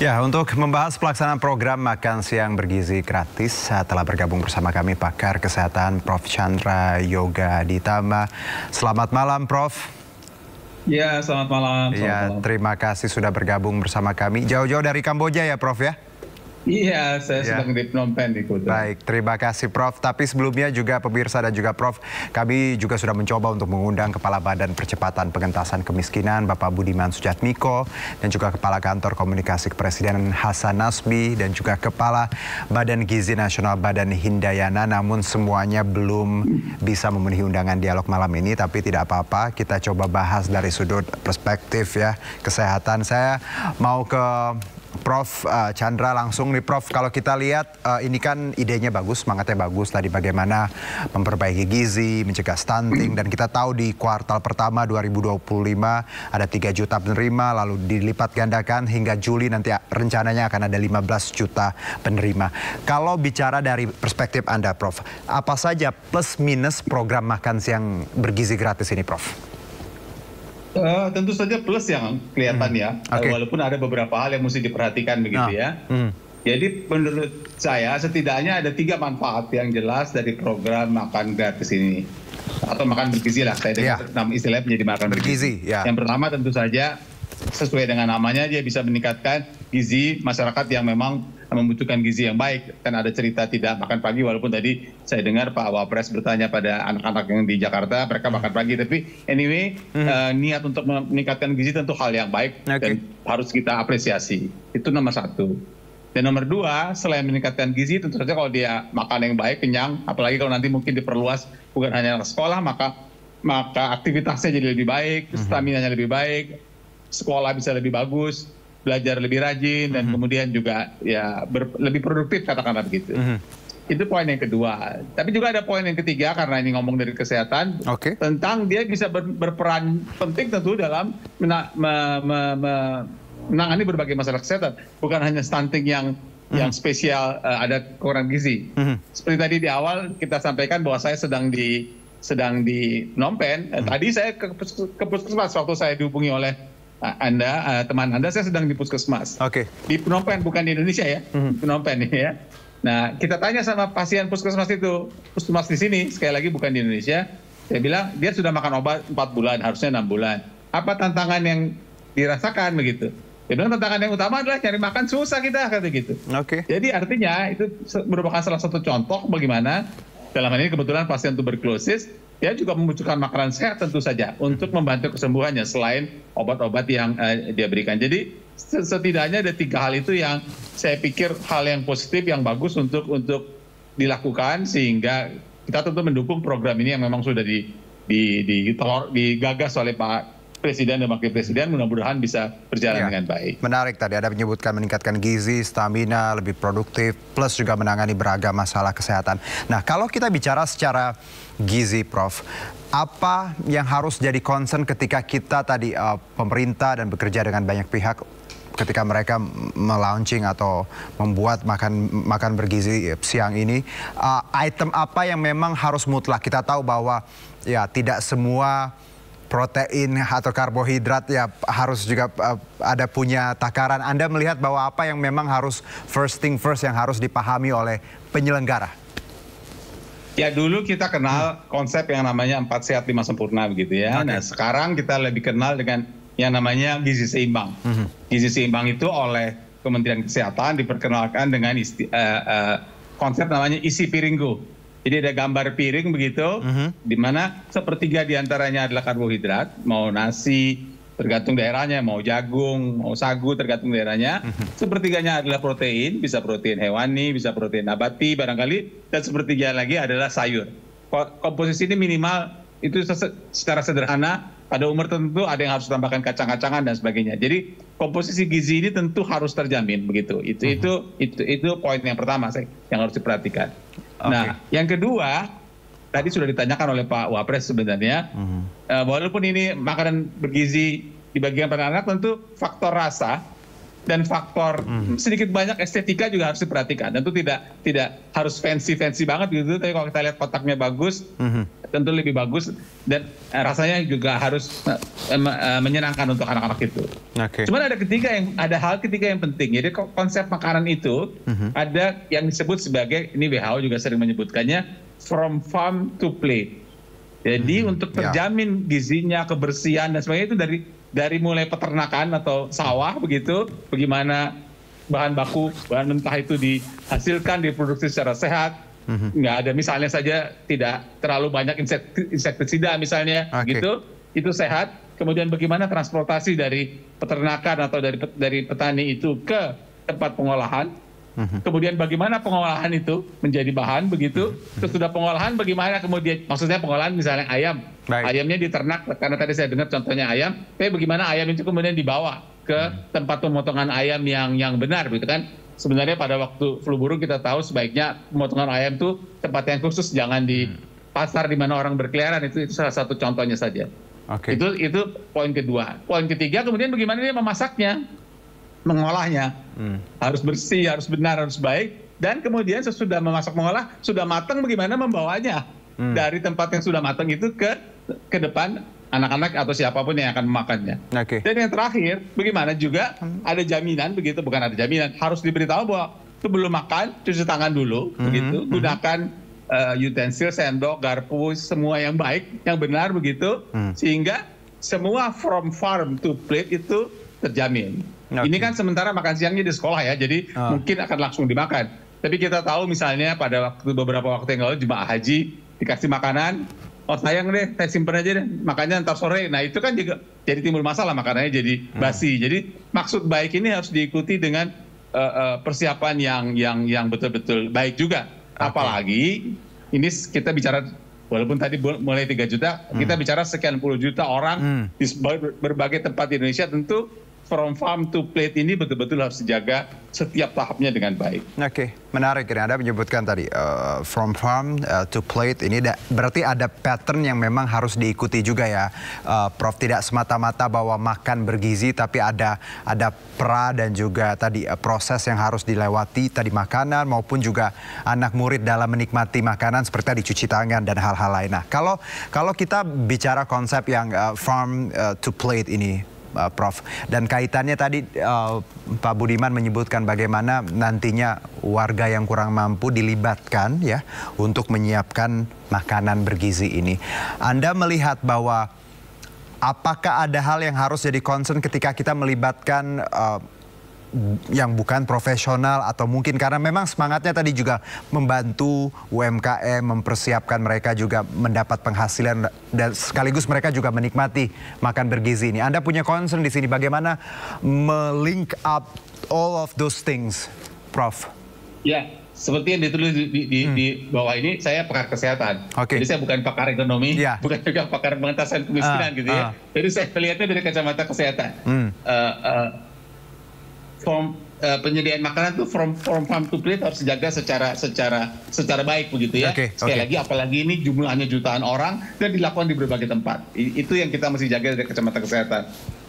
Ya, untuk membahas pelaksanaan program makan siang bergizi gratis, telah bergabung bersama kami pakar kesehatan Prof. Chandra Yoga Aditama. Selamat malam, Prof. Ya, selamat malam. Ya, terima kasih sudah bergabung bersama kami. Jauh-jauh dari Kamboja ya, Prof ya? Iya, saya sedang di Phnom Penh di Kuta. Baik, terima kasih Prof. Tapi sebelumnya juga pemirsa dan juga Prof, kami juga sudah mencoba untuk mengundang Kepala Badan Percepatan Pengentasan Kemiskinan, Bapak Budiman Sujatmiko, dan juga Kepala Kantor Komunikasi Kepresidenan Hasan Nasbi, dan juga Kepala Badan Gizi Nasional Badan Hindayana. Namun semuanya belum bisa memenuhi undangan dialog malam ini, tapi tidak apa-apa. Kita coba bahas dari sudut perspektif ya kesehatan. Saya mau ke Prof. Chandra langsung nih, Prof. Kalau kita lihat ini kan idenya bagus, semangatnya bagus tadi bagaimana memperbaiki gizi, mencegah stunting, dan kita tahu di kuartal pertama 2025 ada 3 juta penerima, lalu dilipat gandakan hingga Juli nanti rencananya akan ada 15 juta penerima. Kalau bicara dari perspektif Anda, Prof, apa saja plus minus program makan siang bergizi gratis ini, Prof? Tentu saja plus yang kelihatan ya, walaupun ada beberapa hal yang mesti diperhatikan begitu ya. Jadi menurut saya setidaknya ada 3 manfaat yang jelas dari program makan gratis ini. Atau makan bergizi lah, saya dengar nama istilahnya menjadi makan bergizi. Yang pertama tentu saja sesuai dengan namanya dia bisa meningkatkan gizi masyarakat yang memang membutuhkan gizi yang baik. Kan ada cerita tidak makan pagi, walaupun tadi saya dengar Pak Wapres bertanya pada anak-anak yang di Jakarta, mereka makan pagi. Tapi anyway, niat untuk meningkatkan gizi tentu hal yang baik dan harus kita apresiasi. Itu nomor 1. Dan nomor 2, selain meningkatkan gizi, tentu saja kalau dia makan yang baik, kenyang, apalagi kalau nanti mungkin diperluas bukan hanya sekolah, maka aktivitasnya jadi lebih baik, stamina-nya lebih baik, sekolah bisa lebih bagus, belajar lebih rajin, dan kemudian juga ya lebih produktif, katakanlah begitu. Itu poin yang kedua. Tapi juga ada poin yang ketiga, karena ini ngomong dari kesehatan, tentang dia bisa berperan penting tentu dalam menangani berbagai masalah kesehatan. Bukan hanya stunting yang spesial, ada kekurangan gizi. Seperti tadi di awal kita sampaikan bahwa saya sedang di Phnom Penh. Tadi saya ke puskesmas waktu saya dihubungi oleh teman Anda, saya sedang di puskesmas. Di Phnom Penh, bukan di Indonesia ya, Phnom Penh ya. Nah, kita tanya sama pasien puskesmas itu, puskesmas di sini, sekali lagi bukan di Indonesia. Saya bilang, dia sudah makan obat 4 bulan, harusnya 6 bulan. Apa tantangan yang dirasakan begitu? Dia bilang tantangan yang utama adalah cari makan susah kita, kata gitu. Jadi artinya itu merupakan salah satu contoh bagaimana, dalam hal ini kebetulan pasien tuberkulosis, dia juga membutuhkan makanan sehat tentu saja untuk membantu kesembuhannya selain obat-obat yang dia berikan. Jadi setidaknya ada 3 hal itu yang saya pikir hal yang positif, yang bagus untuk dilakukan, sehingga kita tentu mendukung program ini yang memang sudah digagas oleh Pak Presiden dan Wakil Presiden, mudah-mudahan bisa berjalan dengan baik. Menarik tadi Anda menyebutkan meningkatkan gizi, stamina, lebih produktif, plus juga menangani beragam masalah kesehatan. Nah, kalau kita bicara secara gizi, Prof, apa yang harus jadi concern ketika kita tadi pemerintah dan bekerja dengan banyak pihak ketika mereka melaunching atau membuat makan bergizi siang ini, item apa yang memang harus mutlak? Kita tahu bahwa ya tidak semua protein atau karbohidrat ya harus juga ada punya takaran. Anda melihat bahwa apa yang memang harus first thing first yang harus dipahami oleh penyelenggara? Ya, dulu kita kenal konsep yang namanya 4 sehat 5 sempurna begitu ya. Nah, sekarang kita lebih kenal dengan yang namanya gizi seimbang. Gizi seimbang itu oleh Kementerian Kesehatan diperkenalkan dengan konsep namanya isi piringku. Jadi ada gambar piring begitu, di mana sepertiga diantaranya adalah karbohidrat, mau nasi tergantung daerahnya, mau jagung, mau sagu tergantung daerahnya. Sepertiganya adalah protein, bisa protein hewani, bisa protein nabati barangkali, dan sepertiga lagi adalah sayur. Komposisi ini minimal itu secara sederhana, pada umur tertentu ada yang harus tambahkan kacang-kacangan dan sebagainya. Jadi komposisi gizi ini tentu harus terjamin begitu. Itu poin yang pertama yang harus diperhatikan. Nah, yang kedua, tadi sudah ditanyakan oleh Pak Wapres sebenarnya, walaupun ini makanan bergizi di bagian pada anak, tentu faktor rasa dan faktor sedikit banyak estetika juga harus diperhatikan. Tentu tidak harus fancy banget gitu, tapi kalau kita lihat kotaknya bagus, tentu lebih bagus dan rasanya juga harus menyenangkan untuk anak-anak itu. Cuman ada hal ketiga yang penting. Jadi konsep makanan itu ada yang disebut sebagai, ini WHO juga sering menyebutkannya, from farm to plate. Jadi untuk terjamin gizinya, kebersihan dan sebagainya itu dari mulai peternakan atau sawah begitu, bagaimana bahan mentah itu dihasilkan, diproduksi secara sehat, nggak ada misalnya saja tidak terlalu banyak insektisida misalnya, gitu, itu sehat. Kemudian bagaimana transportasi dari peternakan atau dari petani itu ke tempat pengolahan. Kemudian bagaimana pengolahan itu menjadi bahan begitu. Sesudah pengolahan bagaimana kemudian, maksudnya pengolahan misalnya ayam. Ayamnya diternak, karena tadi saya dengar contohnya ayam, tapi bagaimana ayam itu kemudian dibawa ke tempat pemotongan ayam yang benar gitu kan. Sebenarnya pada waktu flu burung kita tahu sebaiknya pemotongan ayam itu tempat yang khusus, jangan di pasar di mana orang berkeliaran. Itu salah satu contohnya saja. Itu poin kedua. Poin ketiga kemudian bagaimana dia memasaknya, mengolahnya. Harus bersih, harus benar, harus baik. Dan kemudian sesudah memasak, mengolah, sudah matang bagaimana membawanya dari tempat yang sudah matang itu ke depan anak-anak atau siapapun yang akan memakannya. Dan yang terakhir, bagaimana juga ada jaminan begitu, bukan ada jaminan, harus diberitahu bahwa sebelum makan cuci tangan dulu, begitu, gunakan utensil, sendok, garpu, semua yang baik, yang benar begitu, sehingga semua from farm to plate itu terjamin. Ini kan sementara makan siangnya di sekolah ya, jadi mungkin akan langsung dimakan. Tapi kita tahu misalnya pada beberapa waktu yang lalu jemaah haji dikasih makanan, oh sayang deh, saya simpen aja deh, makannya ntar sore. Nah itu kan juga jadi timbul masalah, makanannya jadi basi. Jadi maksud baik ini harus diikuti dengan persiapan yang betul-betul baik juga. Apalagi ini kita bicara, walaupun tadi mulai 3 juta, kita bicara sekian puluh juta orang di berbagai tempat di Indonesia, tentu from farm to plate ini betul-betul harus dijaga setiap tahapnya dengan baik. Menarik ini Anda menyebutkan tadi from farm to plate ini berarti ada pattern yang memang harus diikuti juga ya, Prof. Tidak semata-mata bahwa makan bergizi, tapi ada pra dan juga tadi proses yang harus dilewati, tadi makanan maupun juga anak murid dalam menikmati makanan seperti tadi cuci tangan dan hal-hal lain. Nah, kalau kita bicara konsep yang farm to plate ini, Prof. Dan kaitannya tadi Pak Budiman menyebutkan bagaimana nantinya warga yang kurang mampu dilibatkan ya untuk menyiapkan makanan bergizi ini. Anda melihat bahwa apakah ada hal yang harus jadi concern ketika kita melibatkan yang bukan profesional, atau mungkin karena memang semangatnya tadi juga membantu UMKM, mempersiapkan mereka juga mendapat penghasilan dan sekaligus mereka juga menikmati makan bergizi ini. Anda punya concern di sini bagaimana melink up all of those things, Prof? Ya, seperti yang ditulis di bawah ini, saya pakar kesehatan. Jadi saya bukan pakar ekonomi, bukan juga pakar pengentasan kemiskinan gitu ya. Jadi saya melihatnya dari kacamata kesehatan. Penyediaan makanan itu from farm to plate harus dijaga secara baik begitu ya. Sekali lagi, apalagi ini jumlahnya jutaan orang dan dilakukan di berbagai tempat. Itu yang kita mesti jaga dari kacamata kesehatan.